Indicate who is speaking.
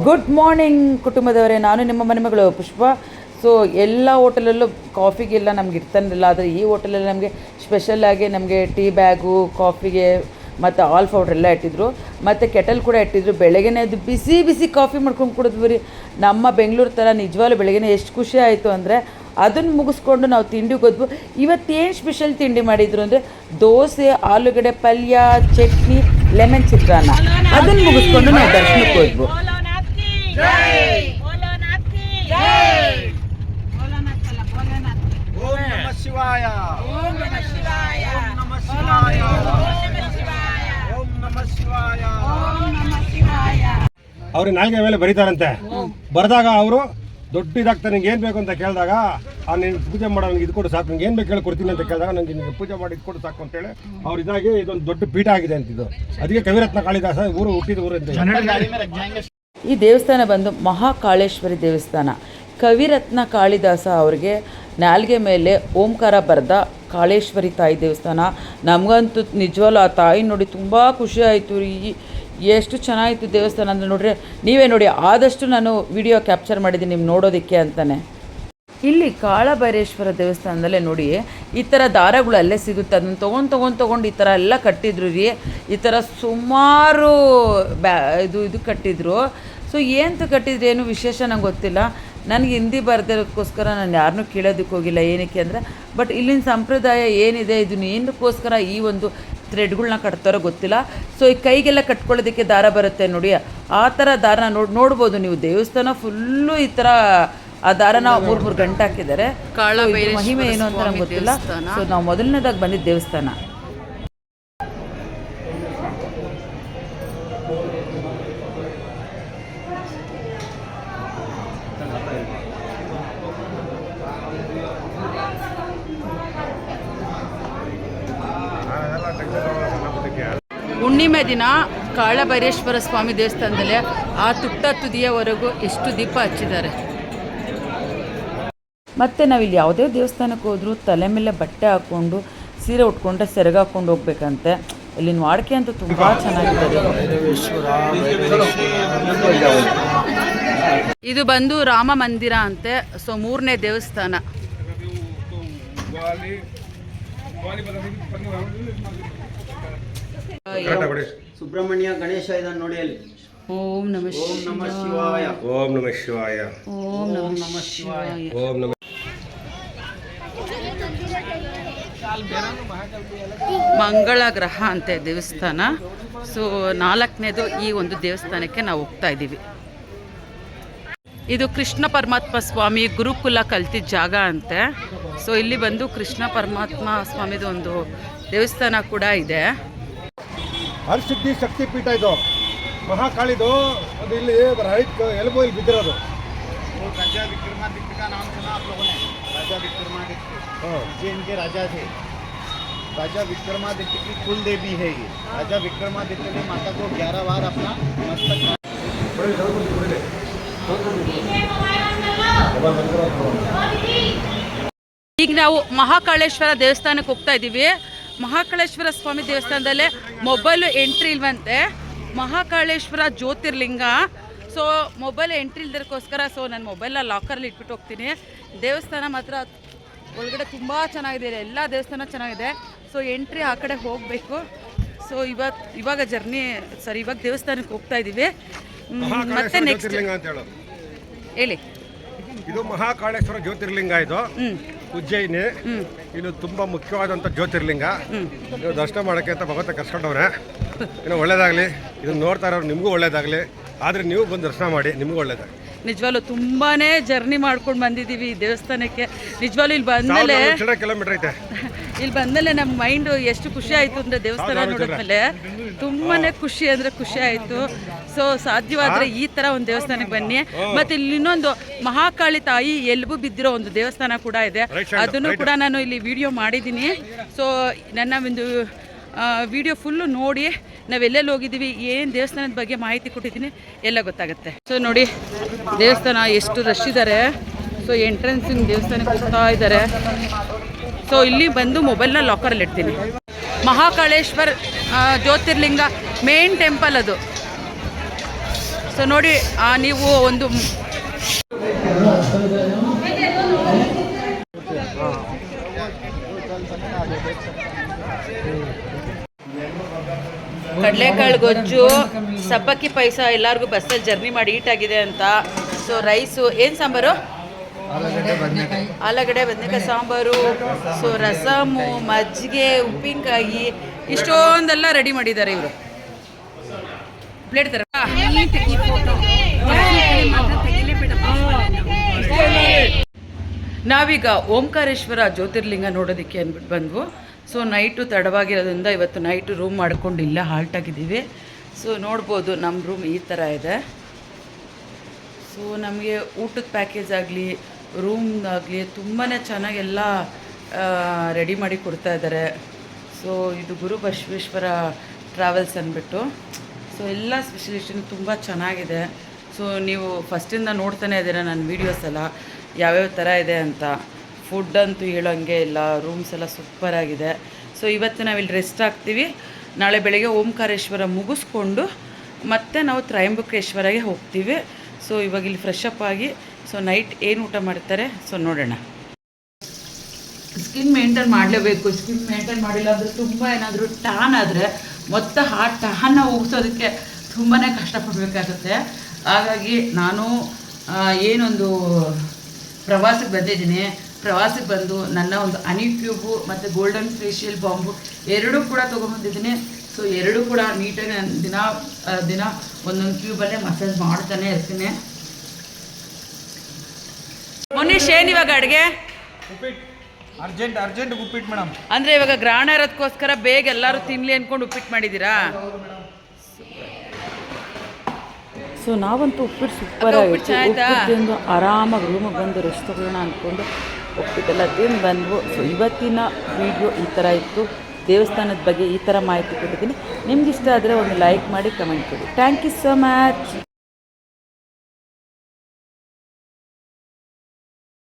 Speaker 1: Good morning ಕುಟುಂಬದವರೇ, ನಾನು ನಿಮ್ಮ ಮನೆಮಗಳು ಪುಷ್ಪ. So ಎಲ್ಲ ಹೋಟೆಲಲ್ಲೂ ಕಾಫಿಗೆಲ್ಲ ನಮ್ಗೆ ಇರ್ತಾನಿಲ್ಲ, ಆದರೆ ಈ ಹೋಟೆಲಲ್ಲಿ ನಮಗೆ ಸ್ಪೆಷಲ್ಲಾಗಿ ನಮಗೆ ಟೀ ಬ್ಯಾಗು, ಕಾಫಿಗೆ ಮತ್ತು ಆಲ್ ಪೌಡ್ರ್ ಎಲ್ಲ ಇಟ್ಟಿದ್ರು, ಮತ್ತು ಕೆಟಲ್ ಕೂಡ ಇಟ್ಟಿದ್ರು. ಬೆಳಗ್ಗೆನೇ ಅದು ಬಿಸಿ ಬಿಸಿ ಕಾಫಿ ಮಾಡ್ಕೊಂಡು ಕುಡಿದ್ವಿ ರೀ. ನಮ್ಮ ಬೆಂಗಳೂರು ಥರ ನಿಜವಾಗ್ಲೂ ಬೆಳಗ್ಗೆನೇ ಎಷ್ಟು ಖುಷಿ ಆಯಿತು ಅಂದರೆ, ಅದನ್ನು ಮುಗಿಸ್ಕೊಂಡು ನಾವು ತಿಂಡಿಗೆ ಹೋದ್ವು. ಇವತ್ತೇನು ಸ್ಪೆಷಲ್ ತಿಂಡಿ ಮಾಡಿದ್ರು ಅಂದರೆ ದೋಸೆ, ಆಲೂಗಡ್ಡೆ ಪಲ್ಯ, ಚಟ್ನಿ, ಲೆಮನ್ ಚಿತ್ರಾನ್ನ. ಅದನ್ನು ಮುಗಿಸ್ಕೊಂಡು ನಾವು ದರ್ಶನಕ್ಕೆ ಹೋದ್ವು.
Speaker 2: ಅವ್ರು ನಾಲ್ಗೆ ಮೇಲೆ ಬರೀತಾರಂತೆ. ಬರೆದಾಗ ಅವರು ದೊಡ್ಡದಾಗ್ತಾರೆ, ನಿಂಗೆ ಏನು ಬೇಕು ಅಂತ ಕೇಳಿದಾಗ ನೀನು ಪೂಜೆ ಮಾಡೋ ನನಗೆ ಇದು ಕೊಡು ಸಾಕು, ನಿಂಗೆ ಏನು ಬೇಕು ಹೇಳಿ ಕೊಡ್ತೀನಿ ಅಂತ ಕೇಳಿದಾಗ ನನಗೆ ನಿಮಗೆ ಪೂಜೆ ಮಾಡಿ ಇದು ಕೊಡು ಸಾಕು ಅಂತೇಳಿ ಅವ್ರು ಇದಾಗಿ ಇದೊಂದು ದೊಡ್ಡ ಪೀಠ ಆಗಿದೆ ಅಂತಿದ್ದು. ಅದಕ್ಕೆ ಕವಿರತ್ನ ಕಾಳಿದಾಸ ಊರು ಹುಟ್ಟಿದ ಊರು ಅಂತ.
Speaker 1: ಈ ದೇವಸ್ಥಾನ ಬಂದು ಮಹಾಕಾಳೇಶ್ವರಿ ದೇವಸ್ಥಾನ. ಕವಿರತ್ನ ಕಾಳಿದಾಸ ಅವ್ರಿಗೆ ನಾಲ್ಗೆ ಮೇಲೆ ಓಂಕಾರ ಬರೆದ ಕಾಳೇಶ್ವರಿ ತಾಯಿ ದೇವಸ್ಥಾನ. ನಮಗಂತೂ ನಿಜವಲ್ಲ ಆ ತಾಯಿ ನೋಡಿ ತುಂಬ ಖುಷಿ ಆಯಿತು ರೀ. ಎಷ್ಟು ಚೆನ್ನಾಗಿತ್ತು ದೇವಸ್ಥಾನ ಅಂದರೆ ನೋಡ್ರಿ, ನೀವೇ ನೋಡಿ. ಆದಷ್ಟು ನಾನು ವಿಡಿಯೋ ಕ್ಯಾಪ್ಚರ್ ಮಾಡಿದ್ದೀನಿ ನಿಮ್ಮ ನೋಡೋದಕ್ಕೆ ಅಂತಲೇ. ಇಲ್ಲಿ ಕಾಳಭೈರೇಶ್ವರ ದೇವಸ್ಥಾನದಲ್ಲೇ ನೋಡಿ ಈ ಥರ ದಾರಗಳು ಅಲ್ಲೇ ಸಿಗುತ್ತೆ. ಅದನ್ನು ತೊಗೊಂಡು ಈ ಥರ ಎಲ್ಲ ಕಟ್ಟಿದ್ರು ರೀ. ಈ ಥರ ಸುಮಾರು ಇದು ಕಟ್ಟಿದ್ರು. ಸೊ ಏನು ಕಟ್ಟಿದ್ರು, ಏನು ವಿಶೇಷ ನಂಗೆ ಗೊತ್ತಿಲ್ಲ. ನನಗೆ ಹಿಂದಿ ಬರೆದಕ್ಕೋಸ್ಕರ ನಾನು ಯಾರನ್ನೂ ಕೇಳೋದಕ್ಕೆ ಹೋಗಿಲ್ಲ. ಏನಕ್ಕೆ ಅಂದರೆ, ಬಟ್ ಇಲ್ಲಿನ ಸಂಪ್ರದಾಯ ಏನಿದೆ, ಇದನ್ನು ಏನಕ್ಕೋಸ್ಕರ ಈ ಒಂದು ಥ್ರೆಡ್ಗಳನ್ನ ಕಟ್ತಾರೋ ಗೊತ್ತಿಲ್ಲ. ಸೊ ಈ ಕೈಗೆಲ್ಲ ಕಟ್ಕೊಳ್ಳೋದಕ್ಕೆ ದಾರ ಬರುತ್ತೆ ನೋಡಿ, ಆ ಥರ ದಾರನ ನೋಡ್ಬೋದು ನೀವು. ದೇವಸ್ಥಾನ ಫುಲ್ಲು ಈ ಥರ ಆ ದಾರನ 3 ಗಂಟೆ ಹಾಕಿದ್ದಾರೆ. ಮಹಿಮೆ ಏನು ಅಂತ ನಂಗೆ ಗೊತ್ತಿಲ್ಲ. ಸೊ ನಾವು ಮೊದಲನೇದಾಗಿ ಬಂದಿದ್ದ ದೇವಸ್ಥಾನ. ಹುಣ್ಣಿಮೆ ದಿನ ಕಾಳಭೈರೇಶ್ವರ ಸ್ವಾಮಿ ದೇವಸ್ಥಾನದಲ್ಲಿ ಆ ತುದಿಯವರೆಗೂ ಎಷ್ಟು ದೀಪ ಹಚ್ಚಿದ್ದಾರೆ. ಮತ್ತು ನಾವಿಲ್ಲಿ ಯಾವುದೇ ದೇವಸ್ಥಾನಕ್ಕೆ ಹೋದರೂ ತಲೆ ಮೇಲೆ ಬಟ್ಟೆ ಹಾಕ್ಕೊಂಡು ಸೀರೆ ಉಟ್ಕೊಂಡ್ರೆ ಸೆರಗ ಹಾಕ್ಕೊಂಡು ಹೋಗ್ಬೇಕಂತೆ. ಇಲ್ಲಿನ ವಾಡಿಕೆ ಅಂತೂ ತುಂಬ ಚೆನ್ನಾಗಿದೆ. ಇದು ಬಂದು ರಾಮ ಮಂದಿರ ಅಂತೆ. ಸೊ 3ನೇ ದೇವಸ್ಥಾನ.
Speaker 3: ಸುಬ್ರಹ್ಮಣ್ಯ ಗಣೇಶ ಇದನ್ನು ನೋಡಿ ಅಲ್ಲಿ.
Speaker 1: ಓಂ ನಮಃ ಶಿವಾಯ.
Speaker 2: ಓಂ ನಮಃ ಶಿವಾಯ.
Speaker 1: ಓಂ ನಮಃ ಶಿವಾಯ.
Speaker 2: ಓಂ ನಮಃ.
Speaker 1: ಮಂಗಳ ಗ್ರಹ ಅಂತೆ ದೇವಸ್ಥಾನ. ಸೊ 4ನೇದು ಈ ಒಂದು ದೇವಸ್ಥಾನಕ್ಕೆ ನಾವು ಹೋಗ್ತಾ ಇದ್ದೀವಿ. ಇದು ಕೃಷ್ಣ ಪರಮಾತ್ಮ ಸ್ವಾಮಿ ಗುರುಕುಲ ಕಲ್ತಿದ್ದ ಜಾಗ ಅಂತೆ. ಸೊ ಇಲ್ಲಿ ಬಂದು ಕೃಷ್ಣ ಪರಮಾತ್ಮ ಸ್ವಾಮಿದು ಒಂದು ದೇವಸ್ಥಾನ ಕೂಡ ಇದೆ.
Speaker 2: ಹರಸಿದ್ಧಿ ಶಕ್ತಿ ಪೀಠ ಇದು, ಮಹಾಕಾಳಿದು. ಅದು ಇಲ್ಲಿ ರೈಟ್ ಎಲ್ಬೋ ಇಲ್ಲಿ ಬಿದ್ದಿರೋದು.
Speaker 3: राजा विक्रमादित्य का नाम सुना आप लोगों ने? राजा विक्रमादित्य ये इनके राजा थे. राजा विक्रमादित्य की कुल देवी है ये. राजा विक्रमादित्य ने माता को 11 बार अपना मस्तक.
Speaker 1: ಈಗ ನಾವು ಮಹಾಕಾಳೇಶ್ವರ ದೇವಸ್ಥಾನಕ್ಕೆ ಹೋಗ್ತಾ ಇದ್ದೀವಿ. ಮಹಾಕಾಳೇಶ್ವರ ಸ್ವಾಮಿ ದೇವಸ್ಥಾನದಲ್ಲೇ ಮೊಬೈಲು ಎಂಟ್ರಿ ಇಲ್ವಂತೆ. ಮಹಾಕಾಳೇಶ್ವರ ಜ್ಯೋತಿರ್ಲಿಂಗ. ಸೊ ಮೊಬೈಲ್ ಎಂಟ್ರಿ ಇಲ್ದಕ್ಕೋಸ್ಕರ ಸೊ ನಾನು ಮೊಬೈಲ್ನ ಲಾಕರಲ್ಲಿ ಇಟ್ಬಿಟ್ಟು ಹೋಗ್ತೀನಿ. ದೇವಸ್ಥಾನ ಮಾತ್ರ ಒಳಗಡೆ ತುಂಬ ಚೆನ್ನಾಗಿದೆ, ಎಲ್ಲ ದೇವಸ್ಥಾನ ಚೆನ್ನಾಗಿದೆ. ಸೊ ಎಂಟ್ರಿ ಆ ಕಡೆ ಹೋಗಬೇಕು. ಸೊ ಇವಾಗ ದೇವಸ್ಥಾನಕ್ಕೆ ಹೋಗ್ತಾ ಇದ್ದೀವಿ. ಮತ್ತೆ ನೆಕ್ಸ್ಟ್ ಹೇಳಿ.
Speaker 2: ಇದು ಮಹಾಕಾಳೇಶ್ವರ ಜ್ಯೋತಿರ್ಲಿಂಗ. ಇದು ಉಜ್ಜಯಿನಿ. ಇದು ತುಂಬಾ ಮುಖ್ಯವಾದಂಥ ಜ್ಯೋತಿರ್ಲಿಂಗ. ನೀವು ದರ್ಶನ ಮಾಡೋಕ್ಕೆ ಅಂತ ಭಗವಂತ ಕರ್ಸ್ಕೊಂಡವ್ರೆ. ಏನೋ ಒಳ್ಳೇದಾಗಲಿ, ಇದನ್ನು ನೋಡ್ತಾ ಇರೋರು ನಿಮಗೂ ಒಳ್ಳೇದಾಗಲಿ. ಆದರೆ ನೀವು ಬಂದು ದರ್ಶನ ಮಾಡಿ, ನಿಮಗೂ ಒಳ್ಳೇದಾಗಲಿ.
Speaker 1: ನಿಜವಾಗ್ಲೂ ತುಂಬಾ ಜರ್ನಿ ಮಾಡ್ಕೊಂಡು ಬಂದಿದ್ದೀವಿ ಈ ದೇವಸ್ಥಾನಕ್ಕೆ. ನಿಜವಾಗ್ಲೂ ಇಲ್ಲಿ ಬಂದಮೇಲೆ
Speaker 2: ಕಿಲೋಮೀಟರ್ ಐತೆ.
Speaker 1: ಇಲ್ಲಿ ಬಂದಮೇಲೆ ನಮ್ಮ ಮೈಂಡು ಎಷ್ಟು ಖುಷಿ ಆಯಿತು ಅಂದರೆ, ದೇವಸ್ಥಾನ ನೋಡಿದ್ಮೇಲೆ ತುಂಬಾ ಖುಷಿ ಅಂದರೆ ಖುಷಿ ಆಯಿತು. ಸೊ ಸಾಧ್ಯವಾದರೆ ಈ ಥರ ಒಂದು ದೇವಸ್ಥಾನಕ್ಕೆ ಬನ್ನಿ. ಮತ್ತು ಇಲ್ಲಿ ಇನ್ನೊಂದು ಮಹಾಕಾಳಿ ತಾಯಿ ಎಲ್ಬು ಬಿದ್ದಿರೋ ಒಂದು ದೇವಸ್ಥಾನ ಕೂಡ ಇದೆ. ಅದನ್ನು ಕೂಡ ನಾನು ಇಲ್ಲಿ ವಿಡಿಯೋ ಮಾಡಿದ್ದೀನಿ. ಸೊ ನನ್ನ ಒಂದು ವಿಡಿಯೋ ಫುಲ್ಲು ನೋಡಿ ನಾವೆಲ್ಲೆಲ್ಲಿ ಹೋಗಿದ್ದೀವಿ, ಏನು ದೇವಸ್ಥಾನದ ಬಗ್ಗೆ ಮಾಹಿತಿ ಕೊಟ್ಟಿದ್ದೀನಿ, ಎಲ್ಲ ಗೊತ್ತಾಗುತ್ತೆ. ಸೊ ನೋಡಿ ದೇವಸ್ಥಾನ ಎಷ್ಟು ರಶ್ ಇದ್ದಾರೆ. ಸೊ ಎಂಟ್ರೆನ್ಸಿಂಗ್ ದೇವಸ್ಥಾನಕ್ಕೆ ಹೋಗ್ತಾ ಇದ್ದಾರೆ. ಸೊ ಇಲ್ಲಿ ಬಂದು ಮೊಬೈಲ್ನ ಲಾಕರಲ್ಲಿ ಇಡ್ತೀನಿ. ಮಹಾಕಾಳೇಶ್ವರ್ ಜ್ಯೋತಿರ್ಲಿಂಗ ಮೇನ್ ಟೆಂಪಲ್ ಅದು. ಸೊ ನೋಡಿ ನೀವು ಒಂದು ಕಡಲೆಕಾಳು ಗೊಜ್ಜು, ಸಬ್ಬಕ್ಕಿ ಪಾಯಸ, ಎಲ್ಲರಿಗೂ ಬಸ್ಸಲ್ಲಿ ಜರ್ನಿ ಮಾಡಿ ಈಟಾಗಿದೆ ಅಂತ. ಸೊ ರೈಸು, ಏನು ಸಾಂಬಾರು? ಆಲೂಗಡ್ಡೆ ಬದನೆಕಾಯಿ ಸಾಂಬಾರು. ಸೊ ರಸಮು, ಮಜ್ಜಿಗೆ, ಉಪ್ಪಿನಕಾಯಿ, ಇಷ್ಟೊಂದೆಲ್ಲ ರೆಡಿ ಮಾಡಿದ್ದಾರೆ ಇವರು. ಪ್ಲೇಟ್ ತರ ನಾವೀಗ ಓಂಕಾರೇಶ್ವರ ಜ್ಯೋತಿರ್ಲಿಂಗ ನೋಡೋದಕ್ಕೆ ಅಂದ್ಬಿಟ್ಟು ಬಂದ್ವು. ಸೊ ನೈಟು ತಡವಾಗಿರೋದ್ರಿಂದ ಇವತ್ತು ನೈಟು ರೂಮ್ ಮಾಡ್ಕೊಂಡಿಲ್ಲ, ಹಾಲ್ಟ್ ಆಗಿದ್ದೀವಿ. ಸೊ ನೋಡ್ಬೋದು ನಮ್ಮ ರೂಮ್ ಈ ಥರ ಇದೆ. ಸೊ ನಮಗೆ ಊಟದ ಪ್ಯಾಕೇಜ್ ಆಗಲಿ ರೂಮ್ ಆಗಲಿ ತುಂಬಾ ಚೆನ್ನಾಗೆಲ್ಲ ರೆಡಿ ಮಾಡಿ ಕೊಡ್ತಾ ಇದ್ದಾರೆ. ಸೊ ಇದು ಗುರು ಬಸವೇಶ್ವರ ಟ್ರಾವೆಲ್ಸ್ ಅಂದ್ಬಿಟ್ಟು. ಸೊ ಎಲ್ಲ ಸ್ಪೆಷಲಿಸ್ಟು ತುಂಬ ಚೆನ್ನಾಗಿದೆ. ಸೊ ನೀವು ಫಸ್ಟಿಂದ ನೋಡ್ತಾನೆ ಇದ್ದೀರಾ ನನ್ನ ವೀಡಿಯೋಸ್ ಎಲ್ಲ ಯಾವ್ಯಾವ ಥರ ಇದೆ ಅಂತ. ಫುಡ್ ಅಂತೂ ಹೇಳೋಂಗೆ ಇಲ್ಲ, ರೂಮ್ಸ್ ಎಲ್ಲ ಸೂಪರಾಗಿದೆ. ಸೊ ಇವತ್ತು ನಾವಿಲ್ಲಿ ರೆಸ್ಟ್ ಆಗ್ತೀವಿ. ನಾಳೆ ಬೆಳಗ್ಗೆ ಓಂಕಾರೇಶ್ವರ ಮುಗಿಸ್ಕೊಂಡು ಮತ್ತೆ ನಾವು ತ್ರಯಂಬಕೇಶ್ವರಗೆ ಹೋಗ್ತೀವಿ. ಸೊ ಇವಾಗ ಇಲ್ಲಿ ಫ್ರೆಶ್ ಅಪ್ ಆಗಿ ಸೊ ನೈಟ್ ಏನು ಊಟ ಮಾಡ್ತಾರೆ ಸೊ ನೋಡೋಣ. ಸ್ಕಿನ್ ಮೇಂಟೈನ್ ಮಾಡಲೇಬೇಕು. ಸ್ಕಿನ್ ಮೇಂಟೈನ್ ಮಾಡಿಲ್ಲ ಅಂದರೆ ತುಂಬ ಏನಾದರೂ ಟ್ಯಾನ್ ಆದರೆ ಮತ್ತೆ ಆ ಟ್ಯಾನ್ನ ಹೋಗ್ಸೋದಕ್ಕೆ ತುಂಬಾ ಕಷ್ಟಪಡಬೇಕಾಗುತ್ತೆ. ಹಾಗಾಗಿ ನಾನು ಏನೊಂದು ಪ್ರವಾಸಕ್ಕೆ ಬಂದಿದ್ದೀನಿ. ಪ್ರವಾಸಕ್ಕೆ ಬಂದು ನನ್ನ ಒಂದು ಹನಿ ಕ್ಯೂಬು ಮತ್ತು ಗೋಲ್ಡನ್ ಫೇಶಿಯಲ್ ಬಾಂಬು ಎರಡೂ ಕೂಡ ತೊಗೊಂಬಂದಿದ್ದೀನಿ. ಸೊ ಎರಡೂ ಕೂಡ ನೀಟಾಗಿ ನಾನು ದಿನ ಒಂದೊಂದು ಕ್ಯೂಬಲ್ಲೇ ಮಸಾಜ್ ಮಾಡ್ತಾನೆ ಇರ್ತೀನಿ. ಮುನೀಶ್ ಏನು ಇವಾಗ ಅಡುಗೆ?
Speaker 3: ಅರ್ಜೆಂಟ್ ಉಪ್ಪಿಟ್ಟು ಮೇಡಮ್.
Speaker 1: ಅಂದರೆ ಇವಾಗ ಗ್ರಹಣ ಇರೋದಕ್ಕೋಸ್ಕರ ಬೇಗ ಎಲ್ಲರೂ ತಿನ್ನಲಿ ಅಂದ್ಕೊಂಡು ಉಪ್ಪಿಟ್ಟು ಮಾಡಿದ್ದೀರಾ? ಸೊ ನಾವಂತೂ ಉಪ್ಪಿಟ್ಟು ಸೂಪರ್ ಆಗಿತ್ತು. ಉಪ್ಪಿಟ್ಟು ಆರಾಮಾಗಿ ರೂಮಿಗೆ ಬಂದು ರೆಸ್ಟ್ ತಗೊಳ್ಳೋಣ ಅಂದ್ಕೊಂಡು ಉಪ್ಪಿಟ್ಟೆಲ್ಲ ತಿಂದು ಬಂದ್ವು. ಸೊ ಇವತ್ತಿನ ವಿಡಿಯೋ ಈ ಥರ ಇತ್ತು. ದೇವಸ್ಥಾನದ ಬಗ್ಗೆ ಈ ಥರ ಮಾಹಿತಿ ಕೊಟ್ಟಿದ್ದೀನಿ. ನಿಮ್ಗೆ ಇಷ್ಟ ಆದರೆ ಒಂದು ಲೈಕ್ ಮಾಡಿ, ಕಮೆಂಟ್ ಕೊಡಿ. Thank you so much.